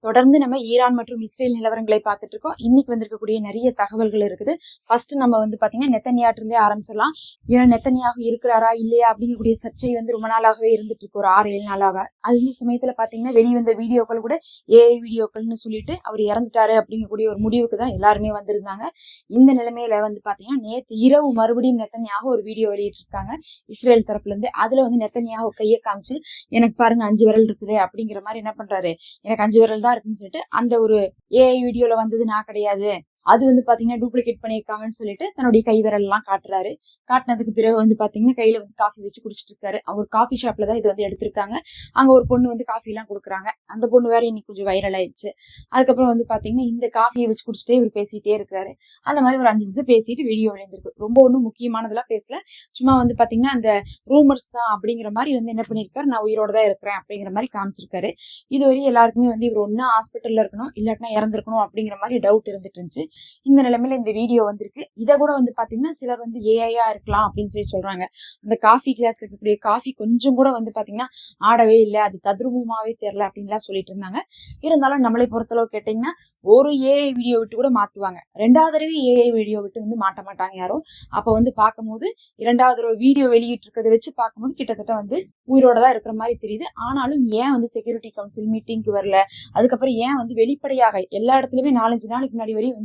தொடர்ந்து நம்ம ஈரான் மற்றும் இஸ்ரேல் நிலவரங்களை பார்த்துட்டு இருக்கோம். இன்னைக்கு வந்திருக்கக்கூடிய நிறைய தகவல்கள் இருக்குது. ஃபர்ஸ்ட் நம்ம பாத்தீங்கன்னா நெத்தன்யாஹு இருந்தே ஆரம்பிச்சிடலாம். ஏன்னா நெத்தன்யாஹு இருக்கிறாரா இல்லையா அப்படிங்கக்கூடிய சர்ச்சை ரொம்ப நாளாகவே இருந்துட்டு இருக்கு, ஒரு 6-7 நாளாக. அந்த சமயத்துல பாத்தீங்கன்னா வெளிவந்த வீடியோக்கள் கூட ஏஐ வீடியோக்கள்னு சொல்லிட்டு அவர் இறந்துட்டாரு அப்படிங்கக்கூடிய ஒரு முடிவுக்கு தான் எல்லாருமே வந்திருந்தாங்க. இந்த நிலைமையில பாத்தீங்கன்னா நேற்று இரவு மறுபடியும் நெத்தன்யாஹு ஒரு வீடியோ வெளியிட்டு இருக்காங்க இஸ்ரேல் தரப்புல இருந்து. அதுல நெத்தன்யாஹு கையை காமிச்சு எனக்கு பாருங்க 5 விரல் இருக்குது அப்படிங்கிற மாதிரி என்ன பண்றாரு, எனக்கு 5 விரல் இருக்குன்னு சொல்லிட்டு அந்த ஒரு ஏஐ வீடியோல வந்தது நான் கிடையாது, அது பாத்தீங்கன்னா டூப்ளிகேட் பண்ணிருக்காங்கன்னு சொல்லிட்டு தன்னுடைய கை விரல் எல்லாம் காட்டுறாரு. காட்டினதுக்கு பிறகு பாத்தீங்கன்னா கையில காஃபி வச்சு குடிச்சிட்டு இருக்காரு. அவர் காஃபி ஷாப்ல தான் இது எடுத்திருக்காங்க. அங்க ஒரு பொண்ணு காஃபி எல்லாம் கொடுக்குறாங்க. அந்த பொண்ணு வேற இன்னைக்கு கொஞ்சம் வைரல் ஆயிடுச்சு. அதுக்கப்புறம் பாத்தீங்கன்னா இந்த காஃபியை வச்சு குடிச்சிட்டே இவர் பேசிட்டே இருக்கிறாரு. அந்த மாதிரி ஒரு 5 நிமிஷம் பேசிட்டு வீடியோ விளைந்திருக்கு. ரொம்ப ஒன்றும் முக்கியமானதெல்லாம் பேசல, சும்மா பாத்தீங்கன்னா அந்த ரூமர்ஸ் தான் அப்படிங்கிற மாதிரி என்ன பண்ணிருக்காரு, நான் உயிரோட தான் இருக்கிறேன் அப்படிங்கிற மாதிரி காமிச்சிருக்காரு. இதுவரை எல்லாருக்குமே இவர் ஒன்னா ஹாஸ்பிட்டல்ல இருக்கணும் இல்லாட்டினா இறந்திருக்கணும் அப்படிங்கிற மாதிரி டவுட் இருந்துட்டு இருந்துச்சு. இந்த நிலைமையில இந்த வீடியோ வந்திருக்கு. இதை கூட பாத்தீங்கன்னா சிலர் ஏஐயா இருக்கலாம் அப்படின்னு சொல்லி சொல்றாங்க. அந்த காஃபி கிளாஸ்ல இருக்கக்கூடிய காஃபி கொஞ்சம் கூட பாத்தீங்கன்னா ஆடவே இல்லை, அது தத்ரூபமாவே தெரியல அப்படின்லாம் சொல்லிட்டு இருந்தாங்க. இருந்தாலும் நம்மளை பொறுத்தளவு கேட்டீங்கன்னா ஒரு ஏஐ வீடியோ விட்டு கூட மாத்துவாங்க, 2வது தடவை ஏஐ வீடியோ விட்டு மாட்ட மாட்டாங்க யாரும். அப்ப பார்க்கும்போது 2வது தடவை வீடியோ வெளியிட்டு இருக்கிறத வச்சு பார்க்கும்போது கிட்டத்தட்ட உயிரோட தான் இருக்கிற மாதிரி தெரியுது. ஆனாலும் ஏன் செக்யூரிட்டி கவுன்சில் மீட்டிங்க்கு வரல, அதுக்கப்புறம் ஏன் வெளிப்படையாக எல்லா இடத்துலயுமே 4-5 நாளைக்கு முன்னாடி வரையும்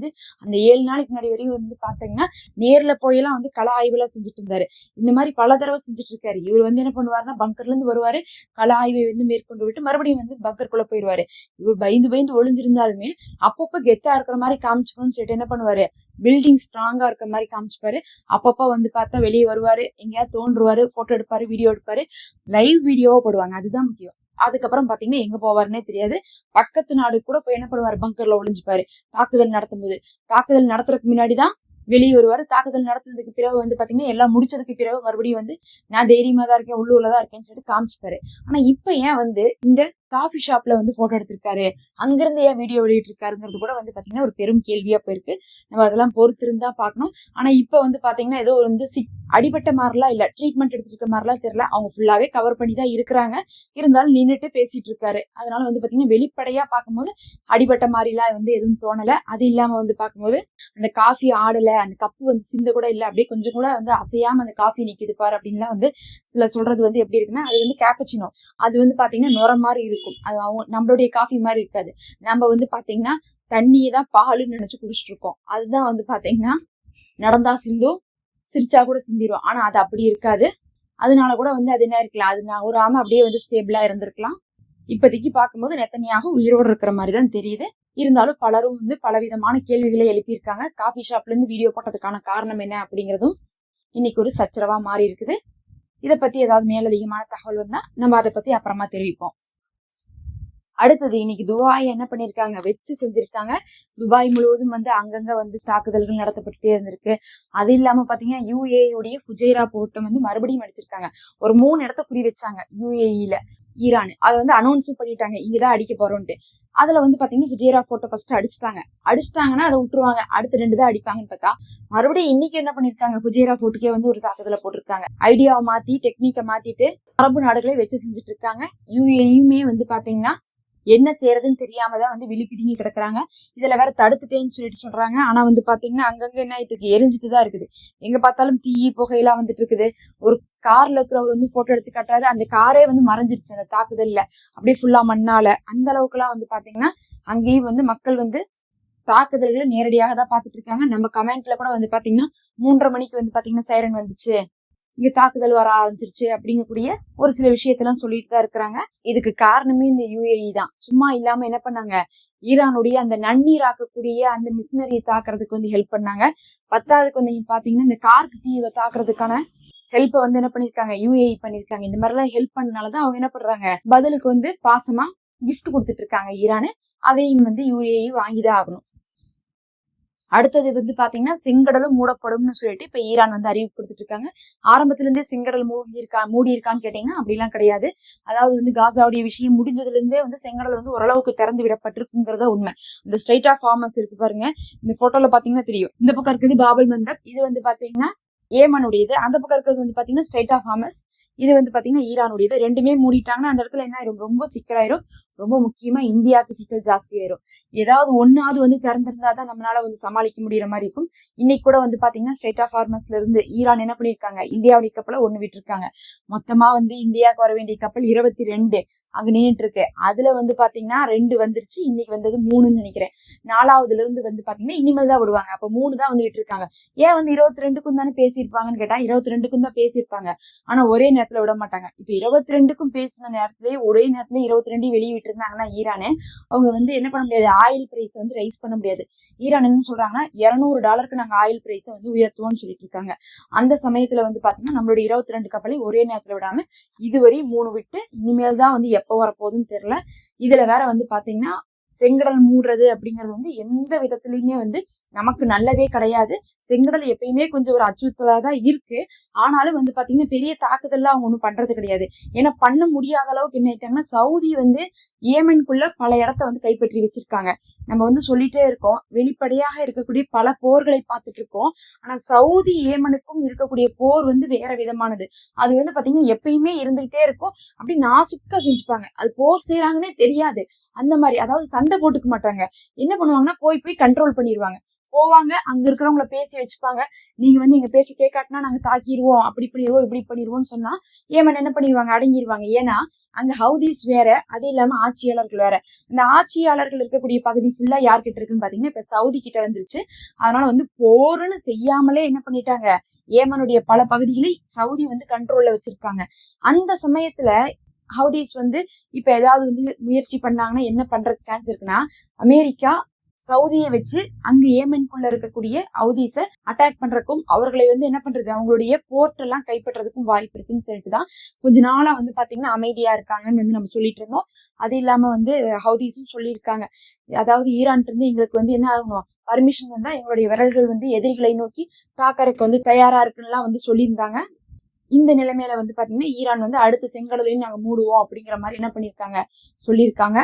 அந்த 7 நாளைக்கு முன்னாடி வரையும் பாத்தீங்கன்னா நேர்ல போயெல்லாம் கள ஆய்வுலாம் செஞ்சுட்டு இருந்தாரு. இந்த மாதிரி பல தடவை செஞ்சுட்டு இருக்காரு. இவர் என்ன பண்ணுவாருன்னா பங்கர்ல இருந்து வருவாரு, கள ஆய்வை மேற்கொண்டு விட்டு மறுபடியும் பங்கருக்குள்ள போயிருவாரு. இவர் பயந்து ஒளிஞ்சிருந்தாலுமே அப்பப்ப கெத்தா இருக்கிற மாதிரி காமிச்சுக்கணும்னு சொல்லிட்டு என்ன பண்ணுவாரு, பில்டிங் ஸ்ட்ராங்கா இருக்கிற மாதிரி காமிச்சுப்பாரு. அப்பப்ப பார்த்தா வெளியே வருவாரு, எங்கேயாவது தோன்றுவாரு, போட்டோ எடுப்பாரு, வீடியோ எடுப்பாரு, லைவ் வீடியோவா போடுவாங்க. அதுதான் முக்கியம். அதுக்கப்புறம் பாத்தீங்கன்னா எங்க போவாருன்னே தெரியாது. பக்கத்து நாடு கூட போய் என்ன பண்ணுவாரு, பங்கர்ல ஒளிஞ்சுப்பாரு. தாக்குதல் நடத்தும் போது, தாக்குதல் நடத்துறதுக்கு முன்னாடிதான் வெளியே வருவாரு. தாக்குதல் நடத்துறதுக்கு பிறகு பாத்தீங்கன்னா எல்லாம் முடிச்சதுக்கு பிறகு மறுபடியும் நான் தைரியமா தான் இருக்கேன், உள்ளூர்லதான் இருக்கேன்னு சொல்லிட்டு காமிச்சுப்பாரு. ஆனா இப்ப ஏன் இந்த காஃபி ஷாப்ல போட்டோ எடுத்திருக்காரு, அங்கிருந்து ஏன் வீடியோ வெளியிட்டு இருக்காருங்கிறது கூட பாத்தீங்கன்னா ஒரு பெரும் கேள்வியா போயிருக்கு. நம்ம அதெல்லாம் பொறுத்திருந்தா பாக்கணும். ஆனா இப்ப பாத்தீங்கன்னா ஏதோ அடிபட்ட மாதிரிலாம் இல்ல, ட்ரீட்மெண்ட் எடுத்துருக்க மாதிரிலாம் தெரியல. அவங்க ஃபுல்லாவே கவர் பண்ணி தான் இருக்கிறாங்க. இருந்தாலும் நின்றுட்டு பேசிட்டு இருக்காரு. அதனால பாத்தீங்கன்னா வெளிப்படையா பார்க்கும்போது அடிபட்ட மாதிரிலாம் எதுவும் தோணல. அது இல்லாம பார்க்கும்போது அந்த காஃபி ஆடல, அந்த கப்பு சிந்த கூட இல்ல, அப்படியே கொஞ்சம் கூட அசையாம அந்த காஃபி நிக்குது பாரு அப்படின்லாம் சில சொல்றது எப்படி இருக்குன்னா, அது கேப்பச்சினோ, அது பாத்தீங்கன்னா நுர மாதிரி இருக்கும். அது நம்மளுடைய காஃபி மாதிரி இருக்காது. நம்ம பாத்தீங்கன்னா தண்ணியை தான் பாலுன்னு நினைச்சு குடிச்சிட்டு இருக்கோம். அதுதான் பாத்தீங்கன்னா நடந்தா சிந்தும், சிரிச்சா கூட சிந்திரும். ஆனா அது அப்படி இருக்காது. அதனால கூட அது என்ன இருக்கலாம், அது நான் ஒரு ஆம அப்படியே ஸ்டேபிளா இருந்திருக்கலாம். இப்போதைக்கு பார்க்கும்போது நெத்தன்யாஹு உயிரோடு இருக்கிற மாதிரி தான் தெரியுது. இருந்தாலும் பலரும் பலவிதமான கேள்விகளை எழுப்பியிருக்காங்க. காஃபி ஷாப்ல இருந்து வீடியோ போட்டதுக்கான காரணம் என்ன அப்படிங்கிறதும் இன்னைக்கு ஒரு சச்சரவா மாறி இருக்குது. இதை பத்தி ஏதாவது மேலதிகமான தகவல் வந்தா நம்ம அதை பத்தி அப்புறமா தெரிவிப்போம். அடுத்தது இன்னைக்கு துபாய் என்ன பண்ணிருக்காங்க, வச்சு செஞ்சிருக்காங்க. துபாய் முழுவதும் அங்கங்க தாக்குதல்கள் நடத்தப்பட்டுட்டே இருந்திருக்கு. அது இல்லாம பாத்தீங்கன்னா யுஏஇ உடைய ஃபுஜைரா போர்ட்டை மறுபடியும் அடிச்சிருக்காங்க. ஒரு 3 இடத்த குறி வச்சாங்க யுஏஇல ஈரான். அதை அனௌன்ஸும் பண்ணிட்டாங்க, இங்கதான் அடிக்க போறோம்ட்டு. அதுல பாத்தீங்கன்னா ஃபுஜைரா போர்ட்டை ஃபர்ஸ்ட் அடிச்சிட்டாங்கன்னா அதை விட்டுருவாங்க, அடுத்து 2 தான் அடிப்பாங்கன்னு பார்த்தா மறுபடியும் இன்னைக்கு என்ன பண்ணிருக்காங்க, ஃபுஜைரா போர்ட்டுக்கே ஒரு தாக்குதலை போட்டிருக்காங்க. ஐடியாவை மாத்தி டெக்னிக்கை மாத்திட்டு அரபு நாடுகளை வச்சு செஞ்சுட்டு இருக்காங்க. யுஏஇயுமே பாத்தீங்கன்னா என்ன செய்யறதுன்னு தெரியாம தான் விழிப்பிதுங்கி கிடக்குறாங்க. இதுல வேற தடுத்துட்டேன்னு சொல்லிட்டு சொல்றாங்க. ஆனா பாத்தீங்கன்னா அங்கங்க என்ன ஆயிட்டு இருக்கு, எரிஞ்சிட்டு தான் இருக்குது. எங்க பார்த்தாலும் தீ புகையெல்லாம் இருக்குது. ஒரு கார்ல இருக்கிறவர் போட்டோ எடுத்து காட்டுறாரு, அந்த காரே மறைஞ்சிருச்சு அந்த தாக்குதல்ல, அப்படியே ஃபுல்லா மண்ணால. அந்த அளவுக்கு எல்லாம் பாத்தீங்கன்னா அங்கேயும் மக்கள் தாக்குதல்களை நேரடியாக தான் பாத்துட்டு இருக்காங்க. நம்ம கமெண்ட்ல கூட பாத்தீங்கன்னா 3:30 மணிக்கு பாத்தீங்கன்னா சைரன் வந்துச்சு, இங்க தாக்குதல் வர ஆரம்பிச்சிருச்சு அப்படிங்கக்கூடிய ஒரு சில விஷயத்தெல்லாம் சொல்லிட்டு தான் இருக்கிறாங்க. இதுக்கு காரணமே இந்த யுஏஇ தான். சும்மா இல்லாம என்ன பண்ணாங்க, ஈரானுடைய அந்த நன்னீர் ஆக்கக்கூடிய அந்த மிஷினரியை தாக்குறதுக்கு ஹெல்ப் பண்ணாங்க. 10வதுக்கு நீங்க பாத்தீங்கன்னா இந்த கார்க்கு தீவை தாக்குறதுக்கான ஹெல்ப் என்ன பண்ணிருக்காங்க, யுஏஇ பண்ணிருக்காங்க. இந்த மாதிரி எல்லாம் ஹெல்ப் பண்ணனாலதான் அவங்க என்ன பண்றாங்க, பதிலுக்கு பாசமா கிஃப்ட் கொடுத்துட்டு இருக்காங்க ஈரானு. அதையும் யுஏஇ வாங்கிதான் ஆகணும். அடுத்தது பாத்தீங்கன்னா செங்கடலும் மூடப்படும்னு சொல்லிட்டு இப்ப ஈரான் அறிவிப்பு கொடுத்துட்டு இருக்காங்க. ஆரம்பத்துல இருந்தே செங்கடல் மூடி இருக்கான்னு கேட்டீங்கன்னா அப்படிலாம் கிடையாது. அதாவது காசாவுடைய விஷயம் முடிஞ்சதுல இருந்தே செங்கடல் ஓரளவுக்கு திறந்து விடப்பட்டிருக்குங்கிறத உண்மை. இந்த ஸ்ட்ரைட் ஆஃப் ஹார்மஸ் இருக்கு பாருங்க, இந்த போட்டோல பாத்தீங்கன்னா தெரியும். இந்த பக்கம் இருக்கிறது பாபல் மந்தப், இது பாத்தீங்கன்னா ஏமனுடையது. அந்த பக்கம் இருக்கிறது பாத்தீங்கன்னா ஸ்ட்ரைட் ஆஃப் ஹார்மஸ், இது பாத்தீங்கன்னா ஈரானுடையது. ரெண்டுமே மூடிட்டாங்கன்னா அந்த இடத்துல என்ன ஆயிரும், ரொம்ப சிக்கலாயிரும். ரொம்ப முக்கியமா இந்தியாவுக்கு சிக்கல் ஜாஸ்தி ஆயிரும். ஏதாவது ஒன்னாவது வந்து திறந்திருந்தாதான் நம்மளால வந்து சமாளிக்க முடியற மாதிரி இருக்கும். இன்னைக்கு கூட வந்து பாத்தீங்கன்னா ஸ்ட்ரெயிட் ஆஃப் ஹார்மஸ்ல இருந்து ஈரான் என்ன பண்ணிருக்காங்க, இந்தியாவுடைய கப்பலை ஒண்ணு விட்டுருக்காங்க. மொத்தமா வந்து இந்தியாவுக்கு வர வேண்டிய கப்பல் 22 அங்க நின்றுட்டு இருக்கு. அதுல வந்து பாத்தீங்கன்னா 2 வந்துருச்சு, இன்னைக்கு வந்தது 3ன்னு நினைக்கிறேன். 4வதுல இருந்து வந்து பாத்தீங்கன்னா இனிமேல் தான் விடுவாங்க. அப்ப 3 தான் வந்து விட்டுருக்காங்க. ஏன் வந்து 22க்கும் தானே பேசியிருப்பாங்கன்னு கேட்டா 22க்கும் தான் பேசியிருப்பாங்க. ஆனா ஒரே நேரத்துல விட மாட்டாங்க. இப்ப 22க்கும் பேசின நேரத்திலேயே ஒரே நேரத்துல 22 வெளியே விட்டு இருந்தாங்கன்னா ஈரானு அவங்க வந்து என்ன பண்ண முடியாது, ஆயில் பிரைஸ் வந்து ரைஸ் பண்ண முடியாது. ஈரான் என்ன சொல்றாங்கன்னா $200 நாங்க ஆயில் பிரைஸை வந்து உயர்த்துவோம்னு சொல்லிட்டு இருக்காங்க. அந்த சமயத்துல வந்து பாத்தீங்கன்னா நம்மளுடைய 22 கப்பலை ஒரே நேரத்துல விடாம இதுவரை 3 விட்டு இனிமேல் தான் வந்து எப்ப வரப்போகுதுன்னு தெரியல. இதுல வேற வந்து பாத்தீங்கன்னா செங்கடல் மூடுறது அப்படிங்கிறது வந்து எந்த விதத்திலயுமே வந்து நமக்கு நல்லதே கிடையாது. செங்கடல் எப்பயுமே கொஞ்சம் ஒரு அச்சுறுத்தலா தான் இருக்கு. ஆனாலும் வந்து பாத்தீங்கன்னா பெரிய தாக்குதல்லாம் அவங்க ஒண்ணும் பண்றது கிடையாது. ஏன்னா பண்ண முடியாத அளவுக்கு என்ன ஆயிட்டாங்கன்னா சவுதி வந்து ஏமனுக்குள்ள பல இடத்த வந்து கைப்பற்றி வச்சிருக்காங்க. நம்ம வந்து சொல்லிட்டே இருக்கோம், வெளிப்படையாக இருக்கக்கூடிய பல போர்களை பார்த்துட்டு இருக்கோம். ஆனா சவுதி ஏமனுக்கும் இருக்கக்கூடிய போர் வந்து வேற விதமானது. அது வந்து பாத்தீங்கன்னா எப்பயுமே இருந்துகிட்டே இருக்கும். அப்படி நாசுக்கா செஞ்சுப்பாங்க. அது போர் செய்யறாங்கன்னே தெரியாது. அந்த மாதிரி, அதாவது சண்டை போட்டுக்க மாட்டாங்க. என்ன பண்ணுவாங்கன்னா போய் கண்ட்ரோல் பண்ணிடுவாங்க. போவாங்க, அங்க இருக்கிறவங்கள பேசி வச்சுப்பாங்க. நீங்க வந்து எங்க பேச்சு கேட்காட்டினா நாங்க தாக்கிடுவோம், அப்படி பண்ணிடுவோம், இப்படி பண்ணிடுவோம்னு சொன்னா ஏமன் என்ன பண்ணிடுவாங்க, அடங்கிடுவாங்க. ஏன்னா அங்க ஹவுதீஸ் வேற, அது இல்லாம ஆட்சியாளர்கள் வேற. இந்த ஆட்சியாளர்கள் இருக்கக்கூடிய பகுதி ஃபுல்லா யார்கிட்ட இருக்குன்னு பாத்தீங்கன்னா இப்ப சவுதி கிட்ட வந்துருச்சு. அதனால வந்து போர்னு செய்யாமலே என்ன பண்ணிட்டாங்க, ஏமனுடைய பல பகுதிகளை சவுதி வந்து கண்ட்ரோல்ல வச்சிருக்காங்க. அந்த சமயத்துல ஹவுதீஸ் வந்து இப்ப ஏதாவது வந்து முயற்சி பண்ணாங்கன்னா என்ன பண்றதுக்கு சான்ஸ் இருக்குன்னா, அமெரிக்கா சவுதியை வச்சு அங்க ஏமனுக்குள்ள இருக்கக்கூடிய ஹவுதீஸ அட்டாக் பண்றதுக்கும் அவர்களை வந்து என்ன பண்றது, அவங்களுடைய போர்ட் எல்லாம் கைப்பற்றதுக்கும் வாய்ப்பு இருக்குன்னு சொல்லிட்டுதான் கொஞ்ச நாளா வந்து பாத்தீங்கன்னா அமைதியா இருக்காங்கன்னு வந்து நம்ம சொல்லிட்டு இருந்தோம். அது இல்லாம வந்து ஹவுதீஸும் சொல்லியிருக்காங்க, அதாவது ஈரான் இருந்து எங்களுக்கு வந்து என்ன ஆகணும், பர்மிஷன் வந்தா எங்களுடைய விரல்கள் வந்து எதிரிகளை நோக்கி தாக்கறதுக்கு வந்து தயாரா இருக்குன்னு வந்து சொல்லியிருந்தாங்க. இந்த நிலைமையில வந்து பாத்தீங்கன்னா ஈரான் வந்து அடுத்த செங்கடலையும் நாங்க மூடுவோம் அப்படிங்கிற மாதிரி என்ன பண்ணிருக்காங்க, சொல்லியிருக்காங்க.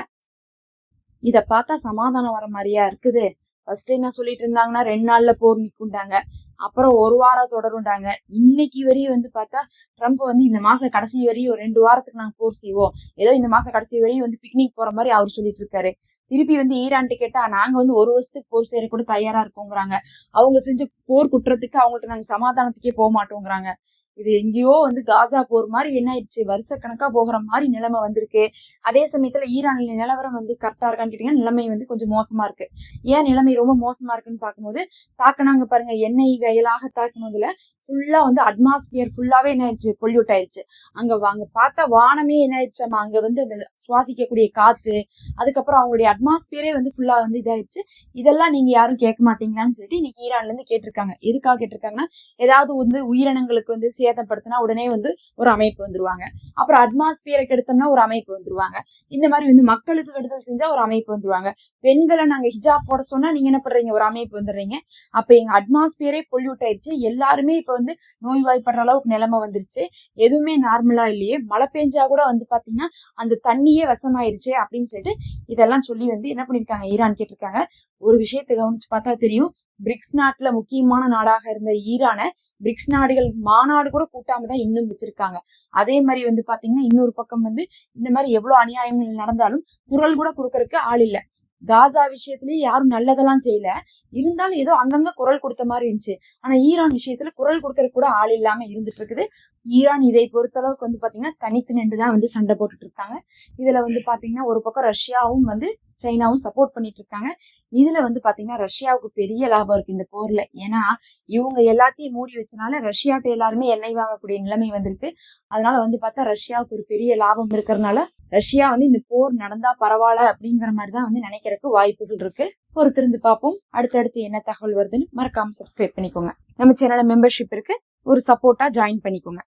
இத பார்த்தா சமாதானம் வர மாதிரியா இருக்குது. ஃபர்ஸ்ட் என்ன சொல்லிட்டு இருந்தாங்கன்னா 2 நாள்ல போர் நிக்குண்டாங்க, அப்புறம் 1 வாரம் தொடருண்டாங்க. இன்னைக்கு வரையும் வந்து பார்த்தா ட்ரம்ப் வந்து இந்த மாச கடைசி வரையும் 2 வாரத்துக்கு நாங்க போர் செய்வோம், ஏதோ இந்த மாச கடைசி வரையும் வந்து பிக்னிக் போற மாதிரி அவர் சொல்லிட்டு இருக்காரு. திருப்பி வந்து ஈரான் கேட்டா நாங்க வந்து 1 வருஷத்துக்கு போர் செய்யற கூட தயாரா இருக்கோங்கிறாங்க. அவங்க செஞ்ச போர் குற்றத்துக்கு அவங்கள்ட்ட நாங்க சமாதானத்துக்கே போக மாட்டோங்கிறாங்க. இது எங்கேயோ வந்து காசா போர் மாதிரி என்ன ஆயிடுச்சு, வருஷக்கணக்கா போகிற மாதிரி நிலைமை வந்திருக்கு. அதே சமயத்துல ஈரான்ல நிலவரம் வந்து கரெக்டா இருக்கான்னு கேட்டீங்கன்னா நிலைமை வந்து கொஞ்சம் மோசமா இருக்கு. ஏன் நிலைமை ரொம்ப மோசமா இருக்குன்னு பார்க்கும்போது, தாக்குனாங்க பாருங்க, எண்ணெய் வயலாக தாக்குனதுல ஃபுல்லா வந்து அட்மாஸ்பியர் ஃபுல்லாவே என்ன ஆயிடுச்சு, பொல்யூட் ஆயிடுச்சு. அங்க பார்த்தா வானமே என்ன ஆயிடுச்சாமா, அங்க வந்து அந்த சுவாசிக்கக்கூடிய காத்து, அதுக்கப்புறம் அவங்களுடைய அட்மாஸ்பியரே வந்து ஃபுல்லா வந்து இதாயிடுச்சு. இதெல்லாம் நீங்க யாரும் கேட்க மாட்டீங்களான்னு சொல்லிட்டு இன்னைக்கு ஈரான்ல இருந்து கேட்டிருக்காங்க. எதுக்காக கேட்டிருக்காங்கன்னா, ஏதாவது வந்து உயிரினங்களுக்கு வந்து சேதப்படுத்தினா உடனே வந்து ஒரு அமைப்பு வந்துருவாங்க, அப்புறம் அட்மாஸ்பியரை கெடுத்தோம்னா ஒரு அமைப்பு வந்துருவாங்க, இந்த மாதிரி வந்து மக்களுக்கு கெடுதல் செஞ்சா ஒரு அமைப்பு வந்துருவாங்க, பெண்களை நாங்க ஹிஜாப் போட சொன்னா நீங்க என்ன பண்றீங்க, ஒரு அமைப்பு வந்துடுறீங்க. அப்ப எங்க அட்மாஸ்பியரே பொல்யூட் ஆயிடுச்சு, எல்லாருமே இப்ப வந்து நோய்வாய்ப்படுற அளவுக்கு நிலைமை வந்துருச்சு, எதுவுமே நார்மலா இல்லையே, மழை பெஞ்சா கூட வந்து பாத்தீங்கன்னா அந்த தண்ணியே விஷமாயிருச்சு அப்படின்னு சொல்லிட்டு இதெல்லாம் சொல்லி வந்து என்ன பண்ணிருக்காங்க, ஈரான் கேட்டிருக்காங்க. ஒரு விஷயத்தை கவனிச்சு பார்த்தா தெரியும், பிரிக்ஸ் நாட்டுல முக்கியமான நாடாக இருந்த ஈரான பிரிக்ஸ் நாடுகள் மாநாடு கூட கூட்டாம தான் இன்னும் வச்சிருக்காங்க. அதே மாதிரி வந்து பாத்தீங்கன்னா இன்னொரு பக்கம் வந்து இந்த மாதிரி எவ்வளவு அநியாயங்கள் நடந்தாலும் குரல் கூட கொடுக்கறதுக்கு ஆள் இல்ல. காசா விஷயத்திலயும் யாரும் நல்லதெல்லாம் செய்யல, இருந்தாலும் ஏதோ அங்கங்க குரல் கொடுத்த மாதிரி இருந்துச்சு. ஆனா ஈரான் விஷயத்துல குரல் கொடுக்கறது கூட ஆள் இல்லாம இருந்துட்டு இருக்குது. ஈரான் இதை பொறுத்தளவுக்கு வந்து பாத்தீங்கன்னா தனித்து நின்றுதான் வந்து சண்டை போட்டுட்டு இருக்காங்க. இதுல வந்து பாத்தீங்கன்னா ஒரு பக்கம் ரஷ்யாவும் வந்து சைனாவும் சப்போர்ட் பண்ணிட்டு இருக்காங்க. இதுல வந்து பாத்தீங்கன்னா ரஷ்யாவுக்கு பெரிய லாபம் இருக்கு இந்த போர்ல. ஏன்னா இவங்க எல்லாத்தையும் மூடி வச்சனால ரஷ்யாட்ட எல்லாருமே எண்ணெய் வாங்கக்கூடிய நிலைமை வந்திருக்கு. அதனால வந்து பார்த்தா ரஷ்யாவுக்கு ஒரு பெரிய லாபம் இருக்கிறதுனால ரஷ்யா வந்து இந்த போர் நடந்தா பரவாயில்ல அப்படிங்கிற மாதிரிதான் வந்து நினைக்கிறதுக்கு வாய்ப்புகள் இருக்கு. பொறுத்திருந்து பார்ப்போம். அடுத்தடுத்து என்ன தகவல் வருதுன்னு மறக்காம சப்ஸ்கிரைப் பண்ணிக்கோங்க. நம்ம சேனல்ல மெம்பர்ஷிப் இருக்கு, ஒரு சப்போர்ட்டா ஜாயின் பண்ணிக்கோங்க.